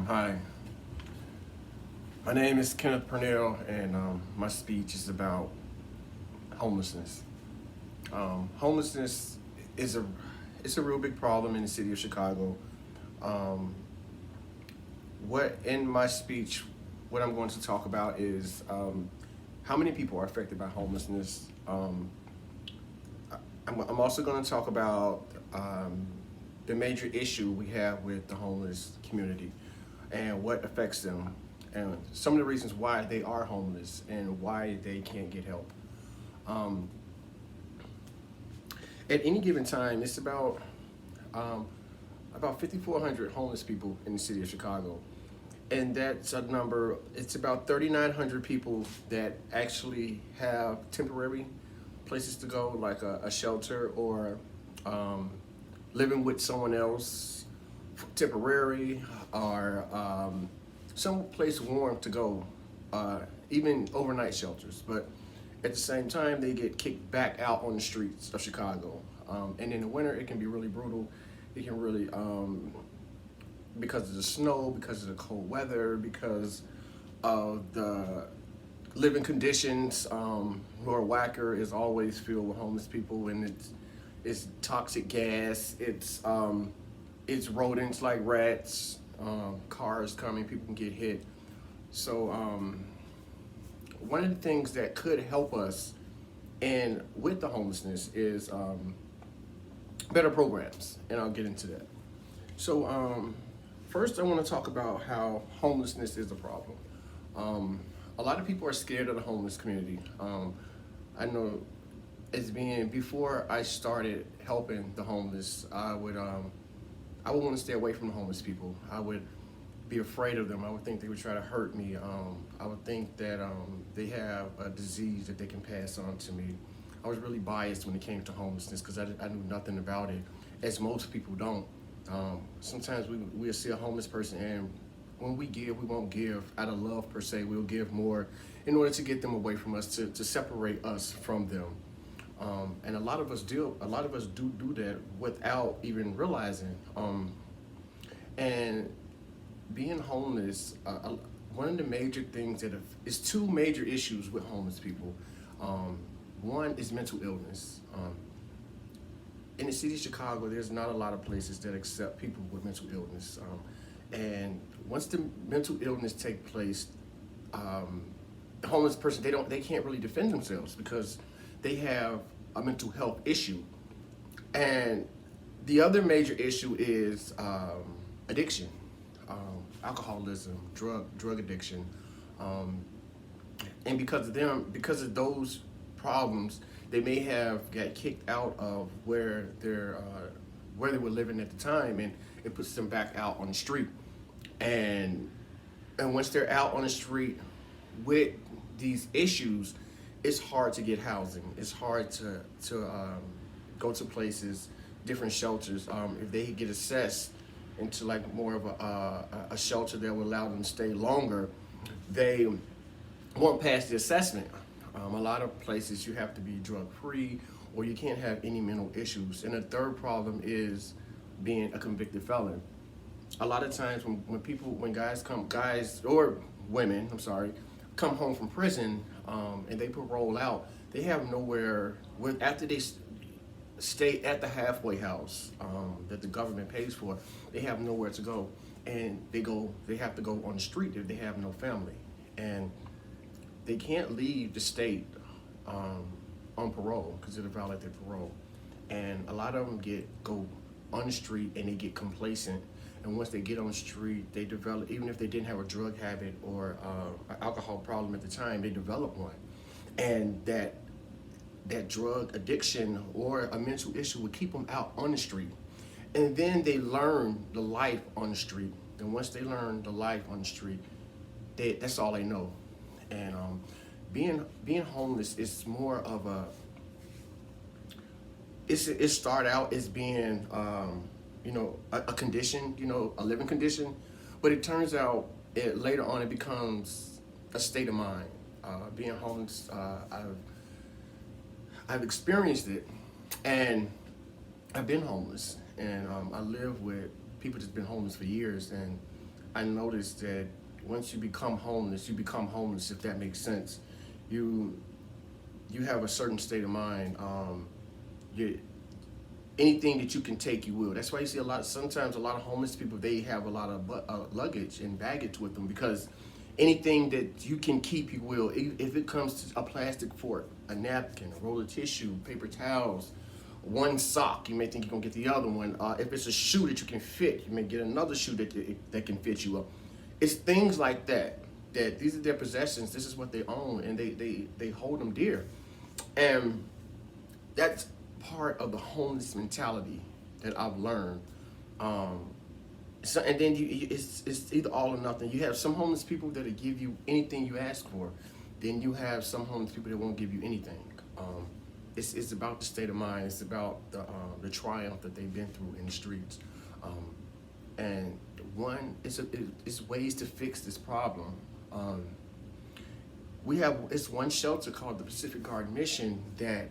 Hi, my name is Kenneth Purnell, and my speech is about homelessness. Homelessness is a real big problem in the city of Chicago. Um, what in my speech, what I'm going to talk about is how many people are affected by homelessness. I'm also going to talk about the major issue we have with the homeless community and what affects them, and some of the reasons why they are homeless and why they can't get help. Um, at any given time, it's um, about 5,400 homeless people in the city of Chicago, and that's a number. It's about 3,900 people that actually have temporary places to go, like a shelter or um, living with someone else temporary, or some place warm to go, even overnight shelters. But at the same time, they get kicked back out on the streets of Chicago. And in the winter, it can be really brutal. It can really, because of the snow, because of the cold weather, because of the living conditions. Norwalker is always filled with homeless people, and it's toxic gas. It's rodents like rats. Cars coming, people can get hit. So one of the things that could help us and with the homelessness is better programs, and I'll get into that. So first, I want to talk about how homelessness is a problem. A lot of people are scared of the homeless community. I know as being before I started helping the homeless, I would want to stay away from the homeless people. I would be afraid of them. I would think they would try to hurt me. I would think that they have a disease that they can pass on to me. I was really biased when it came to homelessness because I knew nothing about it, as most people don't. Sometimes we'll see a homeless person, and when we give, we won't give out of love per se. We'll give more in order to get them away from us, to separate us from them. And a lot of us do. A lot of us do that without even realizing. And being homeless, one of the major things is two major issues with homeless people. One is mental illness. In the city of Chicago, there's not a lot of places that accept people with mental illness. And once the mental illness take place, the homeless person, they can't really defend themselves because they have a mental health issue. And the other major issue is addiction, alcoholism, drug addiction, and because of those problems, they may have got kicked out of where they were living at the time, and it puts them back out on the street. And once they're out on the street with these issues, it's hard to get housing. It's hard to go to places, different shelters. If they get assessed into like more of a shelter that will allow them to stay longer, they won't pass the assessment. A lot of places you have to be drug free, or you can't have any mental issues. And the third problem is being a convicted felon. A lot of times when guys or women, I'm sorry, come home from prison, and they parole out, they have nowhere after they stay at the halfway house that the government pays for. They have nowhere to go, and they have to go on the street if they have no family, and they can't leave the state on parole because it'll violate their parole. And a lot of them go on the street and they get complacent. And once they get on the street, they develop, even if they didn't have a drug habit or an alcohol problem at the time, they develop one. And that drug addiction or a mental issue would keep them out on the street. And then they learn the life on the street. And once they learn the life on the street, that's all they know. And being homeless is more of it start out as being a condition, a living condition, but it turns out later on it becomes a state of mind. Being homeless, I've experienced it, and I've been homeless, and I live with people that's been homeless for years, and I noticed that once you become homeless, you become homeless, if that makes sense. You you have a certain state of mind. You anything that you can take, you will. That's why you see sometimes a lot of homeless people, they have a lot of luggage and baggage with them, because anything that you can keep, you will. If it comes to a plastic fork, a napkin, a roll of tissue, paper towels, one sock, you may think you're gonna get the other one. If it's a shoe that you can fit, you may get another shoe that can fit you up. It's things like that, that these are their possessions, this is what they own, and they hold them dear. And that's part of the homeless mentality that I've learned. Um, so, and then it's either all or nothing. You have some homeless people that'll give you anything you ask for. Then you have some homeless people that won't give you anything. It's about the state of mind. It's about the triumph that they've been through in the streets. And it's ways to fix this problem. It's one shelter called the Pacific Garden Mission that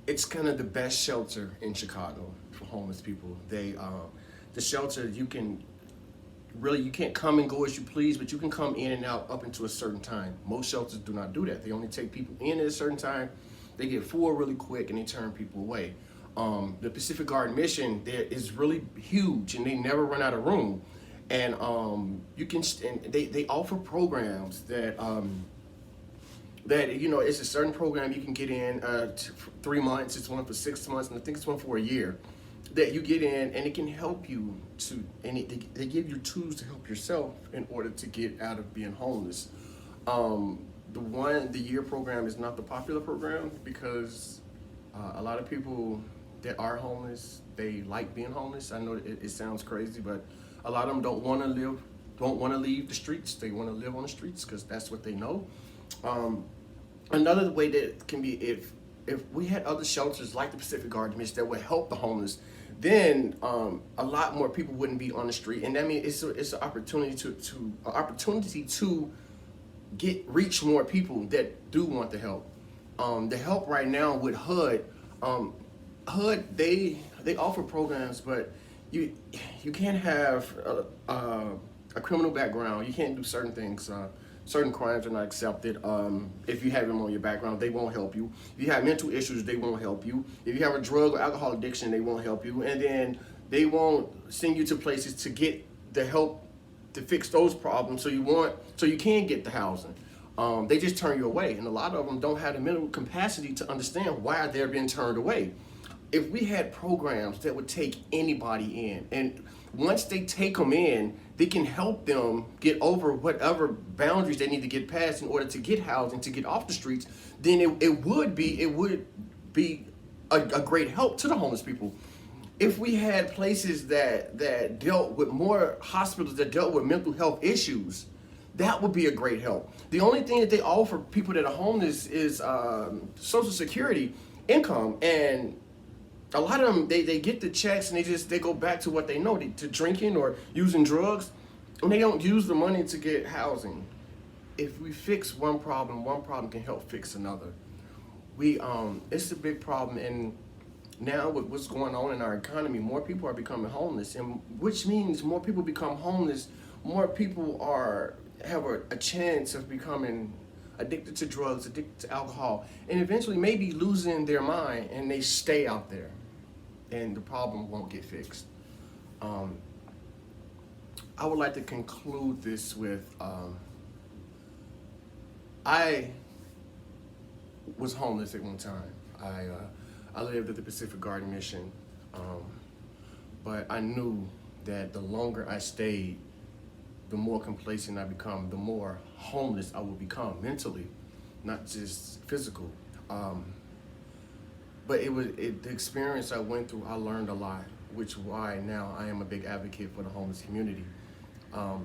it's kind of the best shelter in Chicago for homeless people. The shelter, you can't come and go as you please, but you can come in and out up until a certain time. Most shelters do not do that. They only take people in at a certain time. They get full really quick and they turn people away. The Pacific Garden Mission there is really huge, and they never run out of room. And they offer programs that it's a certain program you can get in 3 months. It's one for 6 months, and I think it's one for a year. That you get in, and it can help you they give you tools to help yourself in order to get out of being homeless. The year program is not the popular program, because a lot of people that are homeless, they like being homeless. I know it sounds crazy, but a lot of them don't want to leave the streets. They want to live on the streets because that's what they know. Another way that can be, if we had other shelters like the Pacific Garden Mission that would help the homeless, then a lot more people wouldn't be on the street, and that means it's an opportunity to reach more people that do want the help. The help right now with HUD, they offer programs, but you can't have a criminal background. You can't do certain things. Certain crimes are not accepted. If you have them on your background, they won't help you. If you have mental issues, they won't help you. If you have a drug or alcohol addiction, they won't help you. And then they won't send you to places to get the help to fix those problems. So you can get the housing. They just turn you away, and a lot of them don't have the mental capacity to understand why they're being turned away. If we had programs that would take anybody in, and once they take them in, they can help them get over whatever boundaries they need to get past in order to get housing, to get off the streets, then it would be a great help to the homeless people. If we had places that dealt with more hospitals that dealt with mental health issues, that would be a great help. The only thing that they offer people that are homeless is Social Security income, and a lot of them, they get the checks and they go back to what they know, to drinking or using drugs, and they don't use the money to get housing. If we fix one problem can help fix another. It's a big problem, and now with what's going on in our economy, more people are becoming homeless, and which means more people become homeless, more people have a chance of becoming addicted to drugs, addicted to alcohol, and eventually maybe losing their mind, and they stay out there, and the problem won't get fixed. I would like to conclude this with, I was homeless at one time. I lived at the Pacific Garden Mission, but I knew that the longer I stayed, the more complacent I become, the more homeless I will become mentally, not just physical. But the experience I went through, I learned a lot, which is why now I am a big advocate for the homeless community. I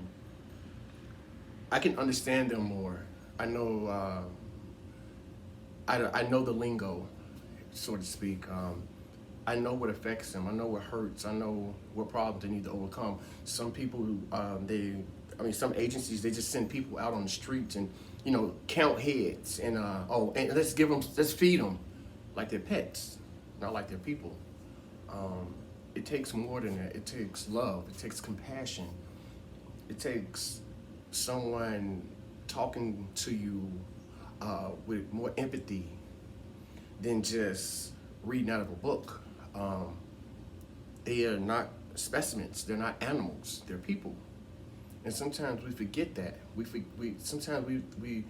can understand them more. I know I know the lingo, so to speak. I know what affects them. I know what hurts. I know what problems they need to overcome. Some people, some agencies, they just send people out on the streets and, count heads and let's feed them like they're pets, not like they're people. it takes more than that. It takes love. It takes compassion. It takes someone talking to you with more empathy than just reading out of a book. They are not specimens. They're not animals. They're people. And sometimes we forget that. Sometimes we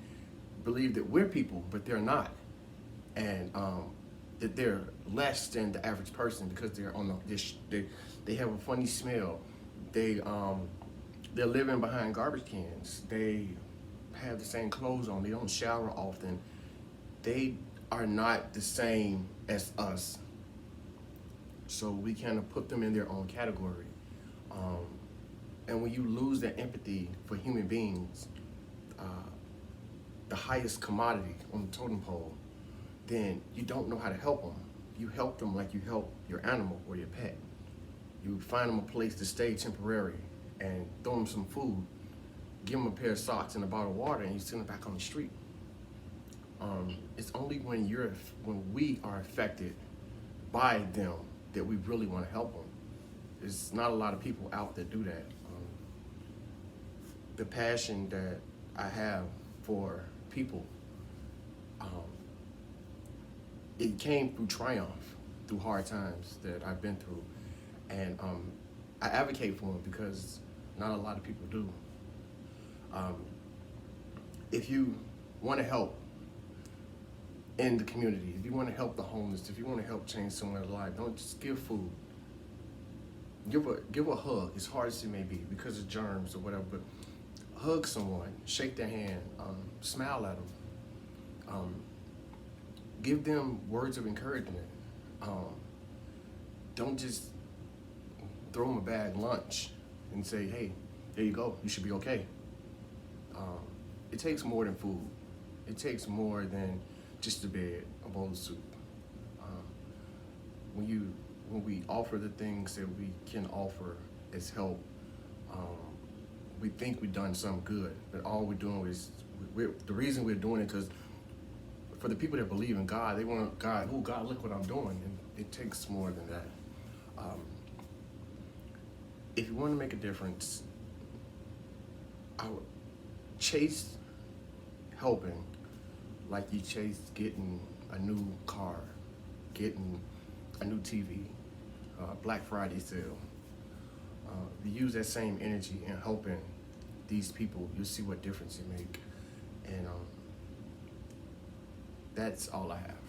believe that we're people, but they're not, and that they're less than the average person because they're on they have a funny smell. They're living behind garbage cans. They have the same clothes on. They don't shower often. They are not the same as us. So we kind of put them in their own category. And when you lose that empathy for human beings, the highest commodity on the totem pole, then you don't know how to help them. You help them like you help your animal or your pet. You find them a place to stay temporary and throw them some food, give them a pair of socks and a bottle of water, and you send them back on the street. It's only when we are affected by them that we really want to help them. There's not a lot of people out that do that. The passion that I have for people, it came through triumph, through hard times that I've been through. And I advocate for them because not a lot of people do. If you want to help in the community, if you want to help the homeless, if you want to help change someone's life, don't just give food. Give a hug, as hard as it may be, because of germs or whatever, but hug someone, shake their hand, smile at them, give them words of encouragement. Don't just throw them a bag lunch and say, hey, there you go, you should be okay. It takes more than food. It takes more than just a bed, a bowl of soup. When we offer the things that we can offer as help, we think we've done something good, but all we're doing is, the reason we're doing it because for the people that believe in God, they want God, oh God, look what I'm doing, and it takes more than that. If you want to make a difference, I would chase helping like you chase getting a new car, getting a new TV, Black Friday sale. You use that same energy in helping these people, you'll see what difference you make. And that's all I have.